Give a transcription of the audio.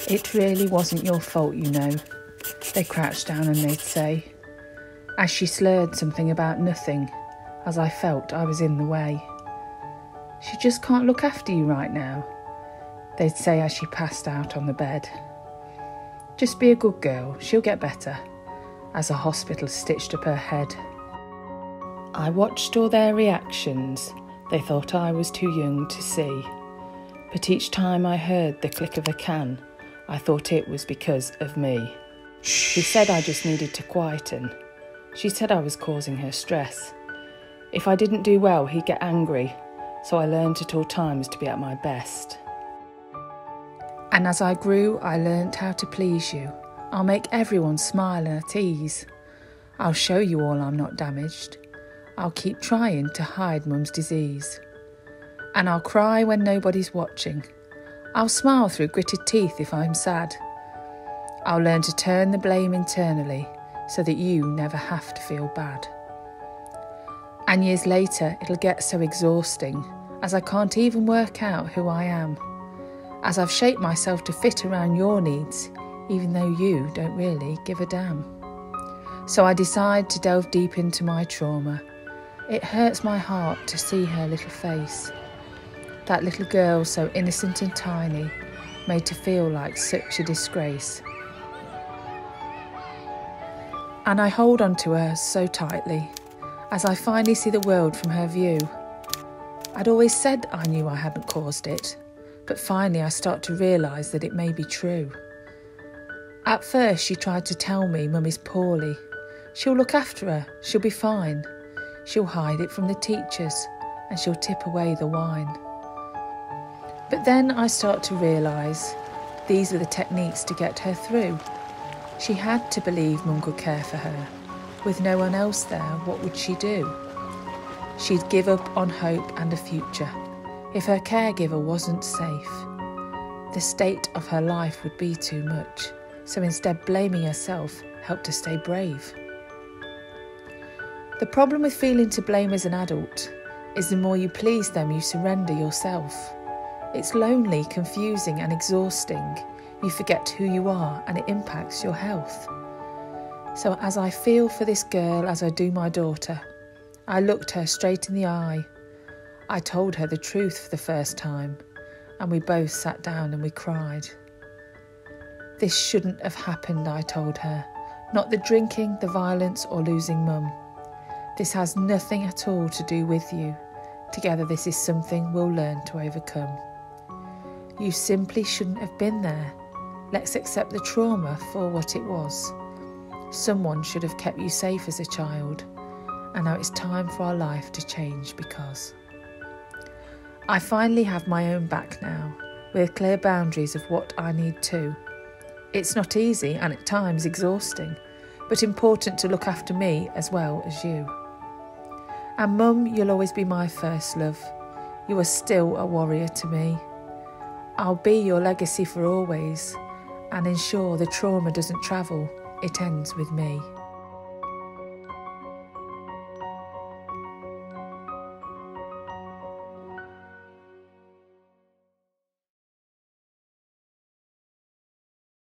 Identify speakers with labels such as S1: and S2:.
S1: "It really wasn't your fault, you know," they crouched down and they'd say, as she slurred something about nothing, as I felt I was in the way. "She just can't look after you right now," they'd say as she passed out on the bed. "Just be a good girl, she'll get better," as a hospital stitched up her head. I watched all their reactions. They thought I was too young to see. But each time I heard the click of a can, I thought it was because of me. She said I just needed to quieten. She said I was causing her stress. If I didn't do well, he'd get angry, so I learned at all times to be at my best. And as I grew, I learnt how to please you. I'll make everyone smile and at ease. I'll show you all I'm not damaged. I'll keep trying to hide Mum's disease. And I'll cry when nobody's watching. I'll smile through gritted teeth if I'm sad. I'll learn to turn the blame internally so that you never have to feel bad. And years later, it'll get so exhausting as I can't even work out who I am, as I've shaped myself to fit around your needs, even though you don't really give a damn. So I decide to delve deep into my trauma. It hurts my heart to see her little face. That little girl so innocent and tiny, made to feel like such a disgrace. And I hold on to her so tightly, as I finally see the world from her view. I'd always said I knew I hadn't caused it, but finally I start to realise that it may be true. At first she tried to tell me Mum is poorly. She'll look after her, she'll be fine. She'll hide it from the teachers and she'll tip away the wine. But then I start to realise these were the techniques to get her through. She had to believe Mum could care for her. With no one else there, what would she do? She'd give up on hope and a future if her caregiver wasn't safe. The state of her life would be too much, so instead blaming herself helped her stay brave. The problem with feeling to blame as an adult is the more you please them, you surrender yourself. It's lonely, confusing and exhausting. You forget who you are and it impacts your health. So as I feel for this girl as I do my daughter, I looked her straight in the eye. I told her the truth for the first time and we both sat down and we cried. This shouldn't have happened, I told her. Not the drinking, the violence or losing Mum. This has nothing at all to do with you. Together this is something we'll learn to overcome. You simply shouldn't have been there. Let's accept the trauma for what it was. Someone should have kept you safe as a child, and now it's time for our life to change because I finally have my own back now, with clear boundaries of what I need to. It's not easy and at times exhausting, but important to look after me as well as you. And Mum, you'll always be my first love. You are still a warrior to me. I'll be your legacy for always and ensure the trauma doesn't travel, it ends with me.